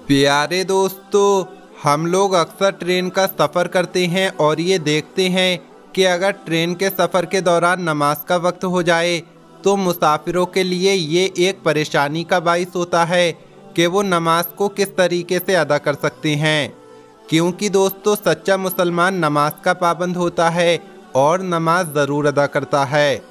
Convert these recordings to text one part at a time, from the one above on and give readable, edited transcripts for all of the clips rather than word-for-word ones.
प्यारे दोस्तों, हम लोग अक्सर ट्रेन का सफ़र करते हैं और ये देखते हैं कि अगर ट्रेन के सफ़र के दौरान नमाज का वक्त हो जाए तो मुसाफिरों के लिए ये एक परेशानी का बाइस होता है कि वो नमाज को किस तरीके से अदा कर सकते हैं। क्योंकि दोस्तों, सच्चा मुसलमान नमाज का पाबंद होता है और नमाज ज़रूर अदा करता है।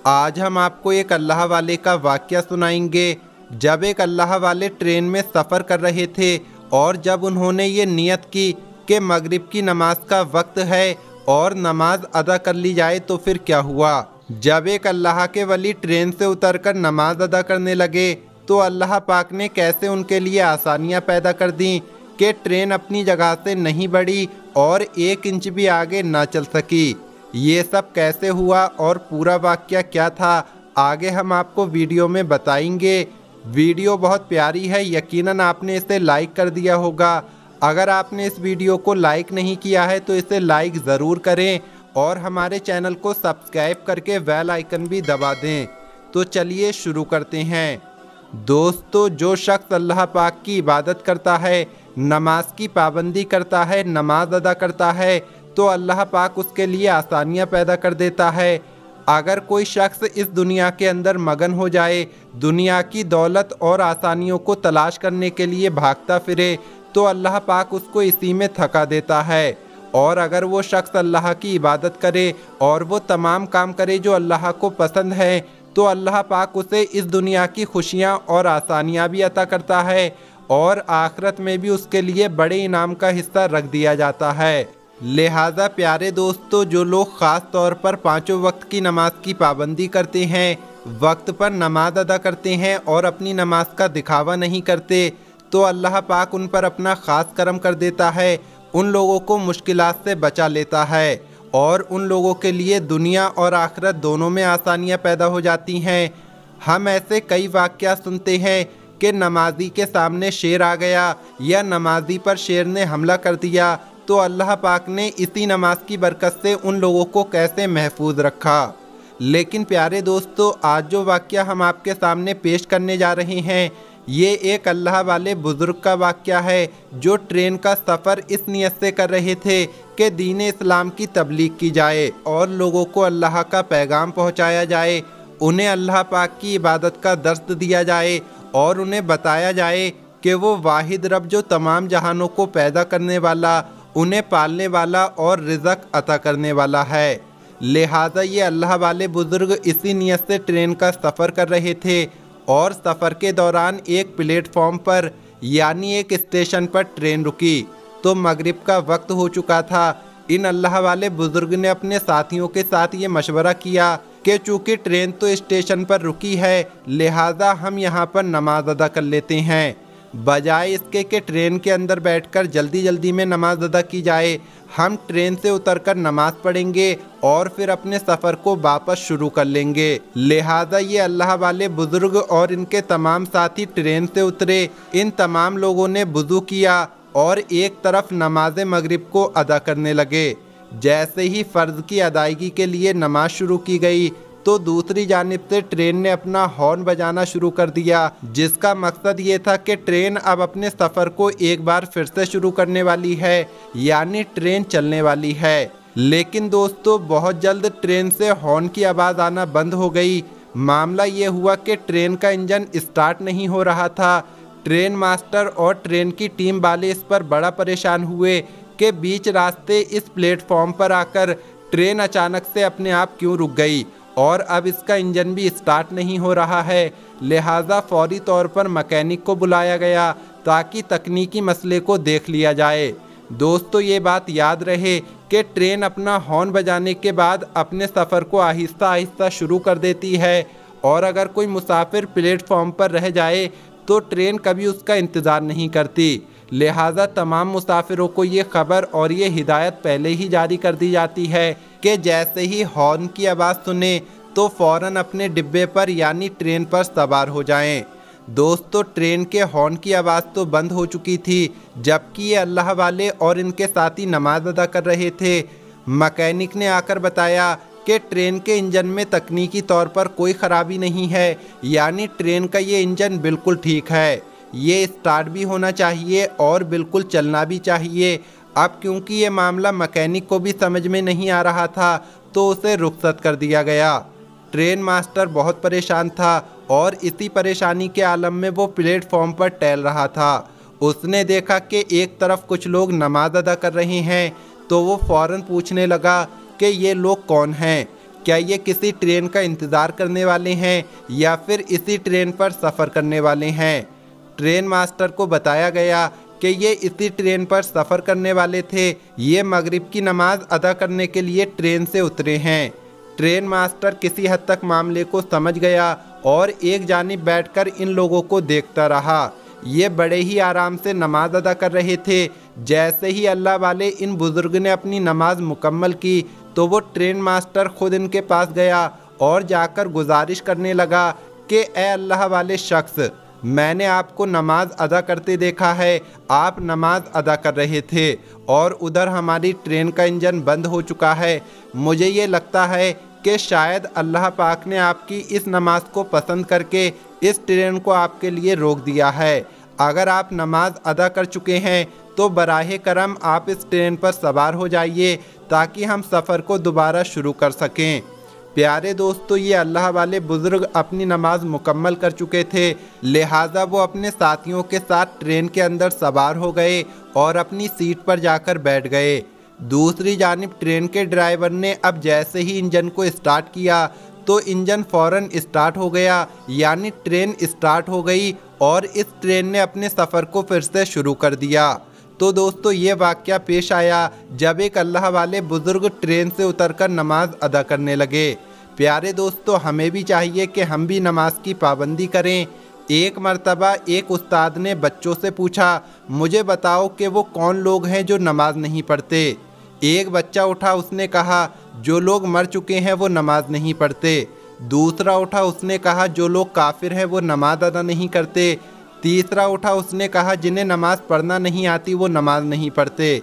आज हम आपको एक अल्लाह वाले का वाक़या सुनाएंगे। जब एक अल्लाह वाले ट्रेन में सफ़र कर रहे थे और जब उन्होंने ये नियत की कि मगरिब की नमाज का वक्त है और नमाज अदा कर ली जाए तो फिर क्या हुआ। जब एक अल्लाह के वली ट्रेन से उतरकर नमाज अदा करने लगे तो अल्लाह पाक ने कैसे उनके लिए आसानियाँ पैदा कर दी कि ट्रेन अपनी जगह से नहीं बढ़ी और 1 इंच भी आगे ना चल सकी। ये सब कैसे हुआ और पूरा वाक़या क्या था, आगे हम आपको वीडियो में बताएंगे। वीडियो बहुत प्यारी है, यकीनन आपने इसे लाइक कर दिया होगा। अगर आपने इस वीडियो को लाइक नहीं किया है तो इसे लाइक ज़रूर करें और हमारे चैनल को सब्सक्राइब करके बेल आइकन भी दबा दें। तो चलिए शुरू करते हैं। दोस्तों, जो शख्स अल्लाह पाक की इबादत करता है, नमाज की पाबंदी करता है, नमाज अदा करता है तो अल्लाह पाक उसके लिए आसानियाँ पैदा कर देता है। अगर कोई शख्स इस दुनिया के अंदर मगन हो जाए, दुनिया की दौलत और आसानियों को तलाश करने के लिए भागता फिरे तो अल्लाह पाक उसको इसी में थका देता है। और अगर वो शख्स अल्लाह की इबादत करे और वो तमाम काम करे जो अल्लाह को पसंद है तो अल्लाह पाक उसे इस दुनिया की खुशियाँ और आसानियाँ भी अता करता है और आखिरत में भी उसके लिए बड़े इनाम का हिस्सा रख दिया जाता है। लिहाजा प्यारे दोस्तों, जो लोग ख़ास तौर पर 5 वक्त की नमाज की पाबंदी करते हैं, वक्त पर नमाज अदा करते हैं और अपनी नमाज का दिखावा नहीं करते तो अल्लाह पाक उन पर अपना ख़ास करम कर देता है, उन लोगों को मुश्किलात से बचा लेता है और उन लोगों के लिए दुनिया और आखिरत दोनों में आसानियाँ पैदा हो जाती हैं। हम ऐसे कई वाक़या सुनते हैं कि नमाजी के सामने शेर आ गया या नमाजी पर शेर ने हमला कर दिया तो अल्लाह पाक ने इसी नमाज की बरकत से उन लोगों को कैसे महफूज रखा। लेकिन प्यारे दोस्तों, आज जो वाक़या हम आपके सामने पेश करने जा रहे हैं ये एक अल्लाह वाले बुज़ुर्ग का वाक़या है जो ट्रेन का सफ़र इस नियत से कर रहे थे कि दीन इस्लाम की तबलीग की जाए और लोगों को अल्लाह का पैगाम पहुँचाया जाए, उन्हें अल्लाह पाक की इबादत का दर्स दिया जाए और उन्हें बताया जाए कि वो वाहिद रब जो तमाम जहानों को पैदा करने वाला, उन्हें पालने वाला और रिज़्क़ अता करने वाला है। लिहाजा ये अल्लाह वाले बुज़ुर्ग इसी नियत से ट्रेन का सफ़र कर रहे थे और सफ़र के दौरान एक प्लेटफॉर्म पर यानी एक स्टेशन पर ट्रेन रुकी तो मगरिब का वक्त हो चुका था। इन अल्लाह वाले बुज़ुर्ग ने अपने साथियों के साथ ये मशवरा किया कि चूँकि ट्रेन तो स्टेशन पर रुकी है लिहाजा हम यहाँ पर नमाज अदा कर लेते हैं। बजाय इसके कि ट्रेन के अंदर बैठकर जल्दी जल्दी में नमाज अदा की जाए, हम ट्रेन से उतरकर नमाज पढ़ेंगे और फिर अपने सफ़र को वापस शुरू कर लेंगे। लिहाजा ये अल्लाह वाले बुज़ुर्ग और इनके तमाम साथी ट्रेन से उतरे। इन तमाम लोगों ने वुज़ू किया और एक तरफ नमाज मगरिब को अदा करने लगे। जैसे ही फ़र्ज़ की अदायगी के लिए नमाज शुरू की गई तो दूसरी जानिब से ट्रेन ने अपना हॉर्न बजाना शुरू कर दिया, जिसका मकसद ये था कि ट्रेन अब अपने सफ़र को एक बार फिर से शुरू करने वाली है, यानी ट्रेन चलने वाली है। लेकिन दोस्तों, बहुत जल्द ट्रेन से हॉर्न की आवाज़ आना बंद हो गई। मामला ये हुआ कि ट्रेन का इंजन स्टार्ट नहीं हो रहा था। ट्रेन मास्टर और ट्रेन की टीम वाले इस पर बड़ा परेशान हुए कि बीच रास्ते इस प्लेटफॉर्म पर आकर ट्रेन अचानक से अपने आप क्यों रुक गई और अब इसका इंजन भी स्टार्ट नहीं हो रहा है। लिहाजा फौरी तौर पर मैकेनिक को बुलाया गया ताकि तकनीकी मसले को देख लिया जाए। दोस्तों, ये बात याद रहे कि ट्रेन अपना हॉर्न बजाने के बाद अपने सफ़र को आहिस्ता आहिस्ता शुरू कर देती है और अगर कोई मुसाफिर प्लेटफॉर्म पर रह जाए तो ट्रेन कभी उसका इंतज़ार नहीं करती। लिहाजा तमाम मुसाफिरों को ये खबर और ये हिदायत पहले ही जारी कर दी जाती है कि जैसे ही हॉर्न की आवाज़ सुने तो फ़ौरन अपने डिब्बे पर यानी ट्रेन पर सवार हो जाएं। दोस्तों, ट्रेन के हॉर्न की आवाज़ तो बंद हो चुकी थी जबकि ये अल्लाह वाले और इनके साथी नमाज अदा कर रहे थे। मैकेनिक ने आकर बताया कि ट्रेन के इंजन में तकनीकी तौर पर कोई ख़राबी नहीं है, यानी ट्रेन का ये इंजन बिल्कुल ठीक है। یہ اسٹارٹ بھی ہونا چاہیے اور بالکل چلنا بھی چاہیے۔ اب کیونکہ یہ معاملہ مکینک کو بھی سمجھ میں نہیں آ رہا تھا تو اسے رخصت کر دیا گیا۔ ٹرین ماسٹر بہت پریشان تھا اور اسی پریشانی کے عالم میں وہ پلیٹ فارم پر ٹہل رہا تھا۔ اس نے دیکھا کہ ایک طرف کچھ لوگ نماز ادا کر رہے ہیں تو وہ فوراً پوچھنے لگا کہ یہ لوگ کون ہیں؟ کیا یہ کسی ٹرین کا انتظار کرنے والے ہیں یا پھر اسی ٹرین پر سفر کرنے والے ہیں؟ ٹرین ماسٹر کو بتایا گیا کہ یہ اسی ٹرین پر سفر کرنے والے تھے، یہ مغرب کی نماز ادا کرنے کے لیے ٹرین سے اترے ہیں۔ ٹرین ماسٹر کسی حد تک معاملے کو سمجھ گیا اور ایک جانب بیٹھ کر ان لوگوں کو دیکھتا رہا۔ یہ بڑے ہی آرام سے نماز ادا کر رہے تھے۔ جیسے ہی اللہ والے ان بزرگ نے اپنی نماز مکمل کی تو وہ ٹرین ماسٹر خود ان کے پاس گیا اور جا کر گزارش کرنے لگا کہ اے اللہ والے شخص، میں نے آپ کو نماز ادا کرتے دیکھا ہے، آپ نماز ادا کر رہے تھے اور ادھر ہماری ٹرین کا انجن بند ہو چکا ہے۔ مجھے یہ لگتا ہے کہ شاید اللہ پاک نے آپ کی اس نماز کو پسند کر کے اس ٹرین کو آپ کے لیے روک دیا ہے۔ اگر آپ نماز ادا کر چکے ہیں تو براہ کرم آپ اس ٹرین پر سوار ہو جائیے تاکہ ہم سفر کو دوبارہ شروع کر سکیں۔ پیارے دوستو، یہ اللہ والے بزرگ اپنی نماز مکمل کر چکے تھے، لہٰذا وہ اپنے ساتھیوں کے ساتھ ٹرین کے اندر سوار ہو گئے اور اپنی سیٹ پر جا کر بیٹھ گئے۔ دوسری جانب ٹرین کے ڈرائیور نے اب جیسے ہی انجن کو اسٹارٹ کیا تو انجن فوراً اسٹارٹ ہو گیا، یعنی ٹرین اسٹارٹ ہو گئی اور اس ٹرین نے اپنے سفر کو پھر سے شروع کر دیا۔ تو دوستو، یہ واقعہ پیش آیا جب ایک اللہ والے بزرگ ٹرین سے اتر کر نماز ادا کرنے لگے۔ پیارے دوستو، ہمیں بھی چاہیے کہ ہم بھی نماز کی پابندی کریں۔ ایک مرتبہ ایک استاد نے بچوں سے پوچھا، مجھے بتاؤ کہ وہ کون لوگ ہیں جو نماز نہیں پڑھتے؟ ایک بچہ اٹھا، اس نے کہا جو لوگ مر چکے ہیں وہ نماز نہیں پڑھتے۔ دوسرا اٹھا، اس نے کہا جو لوگ کافر ہیں وہ نماز ادا نہیں کرتے۔ تیسرا اٹھا، اس نے کہا جنہیں نماز پڑھنا نہیں آتی وہ نماز نہیں پڑھتے۔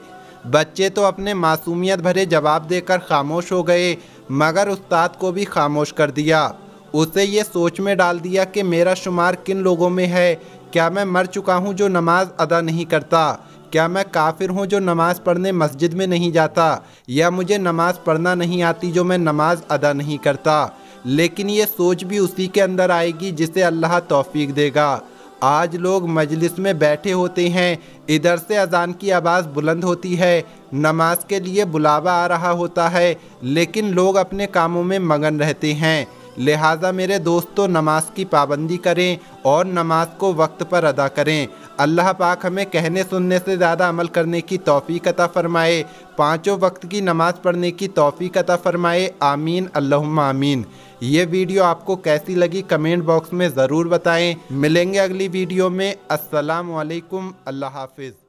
بچے تو اپنے معصومیت بھرے جواب دے کر خاموش ہو گئے، مگر استاد کو بھی خاموش کر دیا۔ اسے یہ سوچ میں ڈال دیا کہ میرا شمار کن لوگوں میں ہے؟ کیا میں مر چکا ہوں جو نماز ادا نہیں کرتا؟ کیا میں کافر ہوں جو نماز پڑھنے مسجد میں نہیں جاتا؟ یا مجھے نماز پڑھنا نہیں آتی جو میں نماز ادا نہیں کرتا؟ لیکن یہ سوچ بھی اسی کے اندر آئے گی جسے اللہ توفیق دے گا۔ آج لوگ مجلس میں بیٹھے ہوتے ہیں، ادھر سے اذان کی آواز بلند ہوتی ہے، نماز کے لیے بلاوا آ رہا ہوتا ہے، لیکن لوگ اپنے کاموں میں مگن رہتے ہیں۔ لہٰذا میرے دوستو، نماز کی پابندی کریں اور نماز کو وقت پر ادا کریں۔ اللہ پاک ہمیں کہنے سننے سے زیادہ عمل کرنے کی توفیق عطا فرمائے، پانچوں وقت کی نماز پڑھنے کی توفیق عطا فرمائے، آمین اللہم آمین۔ یہ ویڈیو آپ کو کیسی لگی کمنٹ باکس میں ضرور بتائیں۔ ملیں گے اگلی ویڈیو میں۔ السلام علیکم، اللہ حافظ۔